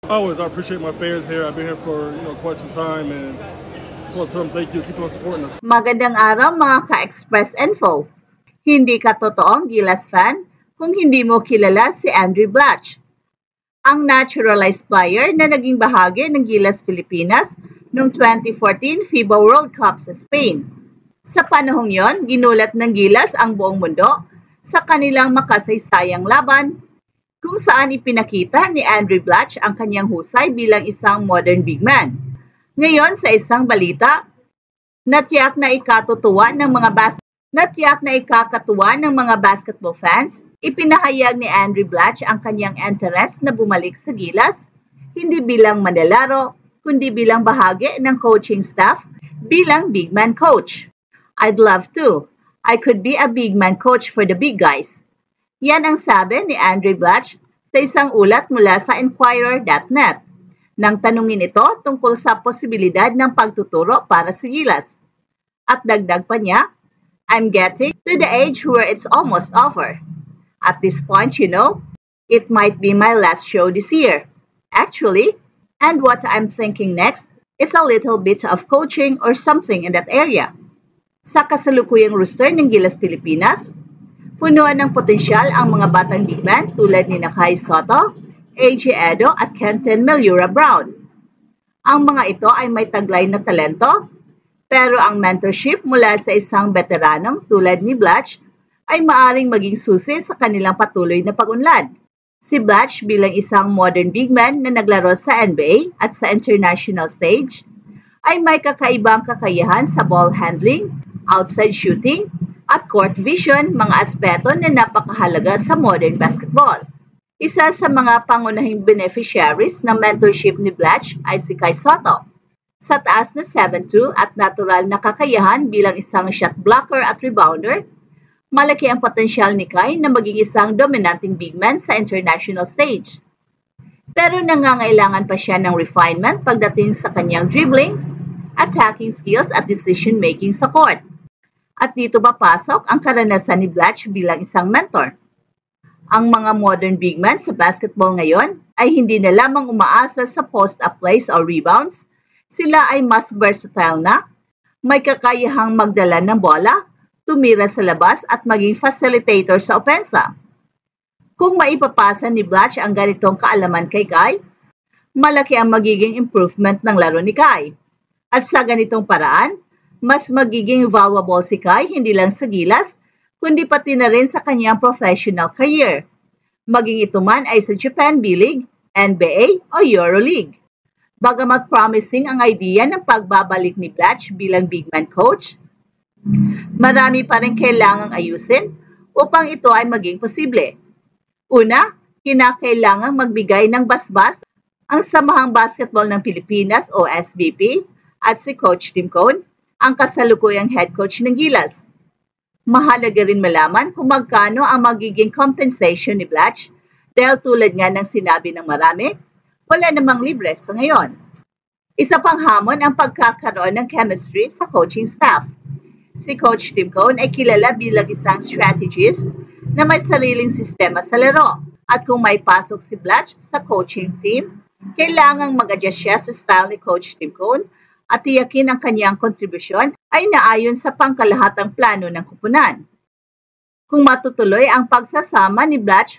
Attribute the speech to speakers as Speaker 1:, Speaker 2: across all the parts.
Speaker 1: Always, I appreciate my fans here. I've been here for quite some time, and just want to tell them thank you. Keep on supporting us.
Speaker 2: Magandang araw mga ka-Express Info. Hindi ka totoong Gilas fan kung hindi mo kilala si Andrew Blatch, ang naturalized player na naging bahagi ng Gilas Pilipinas noong 2014 FIBA World Cup sa Spain. Sa panahong yon, ginulat ng Gilas ang buong mundo sa kanilang makasaysayang laban kung saan ipinakita ni Andrew Blatch ang kanyang husay bilang isang modern big man. Ngayon sa isang balita, natiyak na ikakatuwa ng mga basketball fans, ipinahayag ni Andrew Blatch ang kanyang interest na bumalik sa Gilas, hindi bilang manlalaro, kundi bilang bahagi ng coaching staff bilang big man coach. I'd love to. I could be a big man coach for the big guys. Yan ang sabi ni Andrew Blatch sa isang ulat mula sa Enquirer.net nang tanungin ito tungkol sa posibilidad ng pagtuturo para sa Gilas. At dagdag pa niya, I'm getting to the age where it's almost over. At this point, it might be my last show this year. Actually, and what I'm thinking next is a little bit of coaching or something in that area. Sa kasalukuyang roster ng Gilas Pilipinas, punuan ng potensyal ang mga batang big man tulad ni Kai Sotto, A.J. Edo at Kenton Melura Brown. Ang mga ito ay may taglay na talento, pero ang mentorship mula sa isang veteranong tulad ni Blatch ay maaring maging susi sa kanilang patuloy na pag-unlad. Si Blatch bilang isang modern big man na naglaro sa NBA at sa international stage ay may kakaibang kakayahan sa ball handling, outside shooting, at court vision, mga aspeto na napakahalaga sa modern basketball. Isa sa mga pangunahing beneficiaries ng mentorship ni Blatch ay si Kai Sotto. Sa taas na 7'2" at natural na kakayahan bilang isang shot blocker at rebounder, malaki ang potensyal ni Kai na maging isang dominanting big man sa international stage. Pero nangangailangan pa siya ng refinement pagdating sa kanyang dribbling, attacking skills at decision-making sa court. At dito papasok ang karanasan ni Blatch bilang isang mentor. Ang mga modern big men sa basketball ngayon ay hindi na lamang umaasa sa post-up plays o rebounds. Sila ay mas versatile na, may kakayahang magdala ng bola, tumira sa labas at maging facilitator sa opensa. Kung maipapasa ni Blatch ang ganitong kaalaman kay Kai, malaki ang magiging improvement ng laro ni Kai. At sa ganitong paraan, mas magiging valuable si Kai hindi lang sa Gilas, kundi pati na rin sa kanyang professional career. Maging ito man ay sa Japan B-League, NBA o EuroLeague. Bagamat promising ang idea ng pagbabalik ni Blatch bilang big man coach, marami pa rin kailangang ayusin upang ito ay maging posible. Una, kinakailangang magbigay ng basbas ang Samahang Basketball ng Pilipinas o SBP at si Coach Tim Cone, ang kasalukuyang head coach ng Gilas. Mahalaga rin malaman kung magkano ang magiging compensation ni Blatch dahil tulad nga ng sinabi ng marami, wala namang libre sa ngayon. Isa pang hamon ang pagkakaroon ng chemistry sa coaching staff. Si Coach Tim Cone ay kilala bilang isang strategist na may sariling sistema sa laro. At kung may pasok si Blatch sa coaching team, kailangang mag-adjust siya sa style ni Coach Tim Cone at tiyakin ang kanyang kontribusyon ay naayon sa pangkalahatang plano ng kupunan. Kung matutuloy ang pagsasama ni Blatch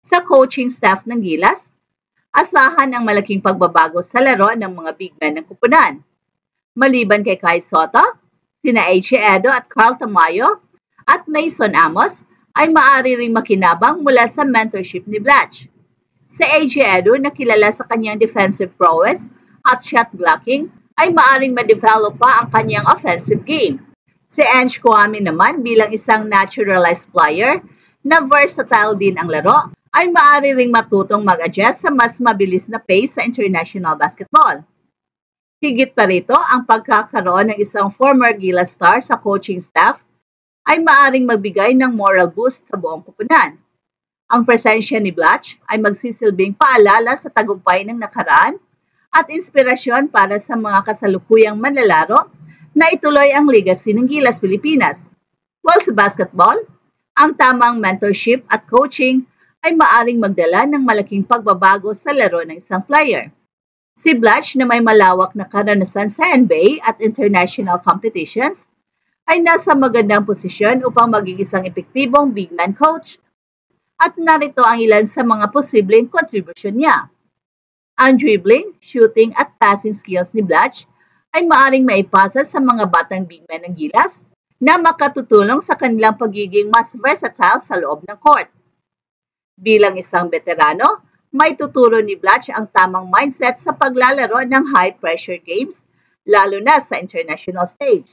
Speaker 2: sa coaching staff ng Gilas, asahan ang malaking pagbabago sa laro ng mga big men ng kupunan. Maliban kay Kai Sotto, sina A.J. Edo at Carl Tamayo at Mason Amos ay maaari ring makinabang mula sa mentorship ni Blatch. Si A.J. Edo na kilala sa kanyang defensive prowess at shot blocking ay maaring ma-develop pa ang kanyang offensive game. Si Ange Kwame naman bilang isang naturalized player na versatile din ang laro, ay maaari ring matutong mag-adjust sa mas mabilis na pace sa international basketball. Higit pa rito, ang pagkakaroon ng isang former Gilas star sa coaching staff ay maaring magbigay ng moral boost sa buong kupunan. Ang presensya ni Blatch ay magsisilbing paalala sa tagumpay ng nakaraan at inspirasyon para sa mga kasalukuyang manlalaro na ituloy ang legacy ng Gilas Pilipinas. While sa basketball, ang tamang mentorship at coaching ay maaring magdala ng malaking pagbabago sa laro ng isang player. Si Blatch na may malawak na karanasan sa NBA at international competitions ay nasa magandang posisyon upang maging isang epektibong big man coach. At narito ang ilan sa mga posibleng contribution niya. Ang dribbling, shooting at passing skills ni Blatch ay maaring maipasa sa mga batang big man ng Gilas na makatutulong sa kanilang pagiging mas versatile sa loob ng court. Bilang isang veterano, may tuturo ni Blatch ang tamang mindset sa paglalaro ng high-pressure games, lalo na sa international stage.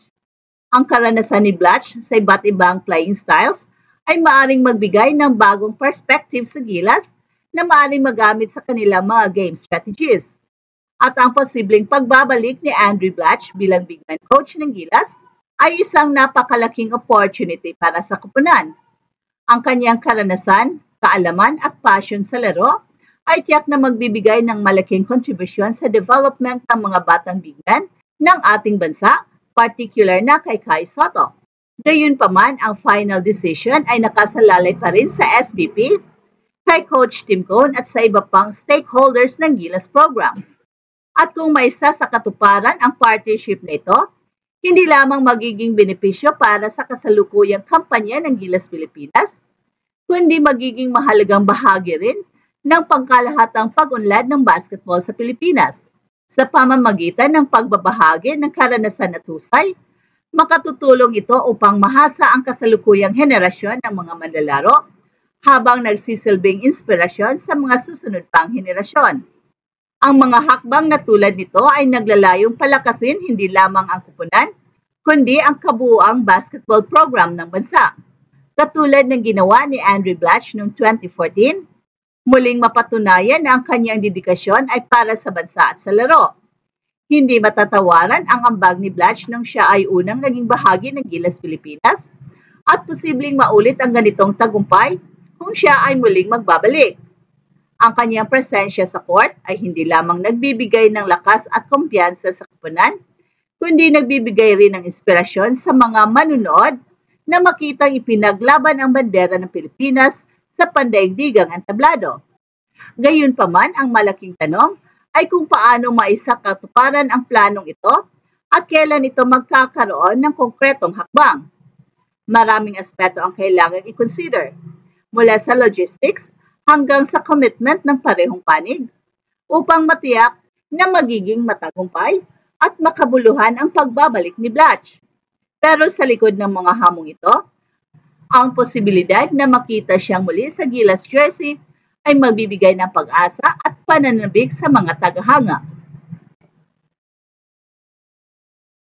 Speaker 2: Ang karanasan ni Blatch sa iba't ibang playing styles ay maaring magbigay ng bagong perspective sa Gilas na maaring magamit sa kanilang mga game strategies. At ang posibleng pagbabalik ni Andrew Blatch bilang big man coach ng Gilas ay isang napakalaking opportunity para sa koponan. Ang kanyang karanasan, kaalaman at passion sa laro ay tiyak na magbibigay ng malaking kontribusyon sa development ng mga batang big man ng ating bansa, particular na kay Kai Sotto. Gayunpaman, ang final decision ay nakasalalay pa rin sa SVP, kay Coach Tim Cone at sa iba pang stakeholders ng Gilas program. At kung maisa sa katuparan ang partnership na ito, hindi lamang magiging benepisyo para sa kasalukuyang kampanya ng Gilas Pilipinas, kundi magiging mahalagang bahagi rin ng pangkalahatang pag-unlad ng basketball sa Pilipinas sa pamamagitan ng pagbabahagi ng karanasan at husay. Makatutulong ito upang mahasa ang kasalukuyang henerasyon ng mga manlalaro habang nagsisilbing inspirasyon sa mga susunod pang henerasyon. Ang mga hakbang na tulad nito ay naglalayong palakasin hindi lamang ang koponan, kundi ang kabuuang basketball program ng bansa. Katulad ng ginawa ni Andrew Blatch noong 2014, muling mapatunayan na ang kanyang dedikasyon ay para sa bansa at sa laro. Hindi matatawaran ang ambag ni Blatch nang siya ay unang naging bahagi ng Gilas Pilipinas at posibleng maulit ang ganitong tagumpay kung siya ay muling magbabalik. Ang kanyang presensya sa court ay hindi lamang nagbibigay ng lakas at kumpiyansa sa koponan, kundi nagbibigay rin ng inspirasyon sa mga manunood na makitang ipinaglaban ang bandera ng Pilipinas sa pandaigdigang entablado. Gayunpaman, ang malaking tanong ay kung paano maisakatuparan ang planong ito at kailan ito magkakaroon ng konkretong hakbang. Maraming aspeto ang kailangang i-consider, mula sa logistics hanggang sa commitment ng parehong panig, upang matiyak na magiging matagumpay at makabuluhan ang pagbabalik ni Blatch. Pero sa likod ng mga hamong ito, ang posibilidad na makita siyang muli sa Gilas jersey ay magbibigay ng pag-asa at pananabik sa mga tagahanga.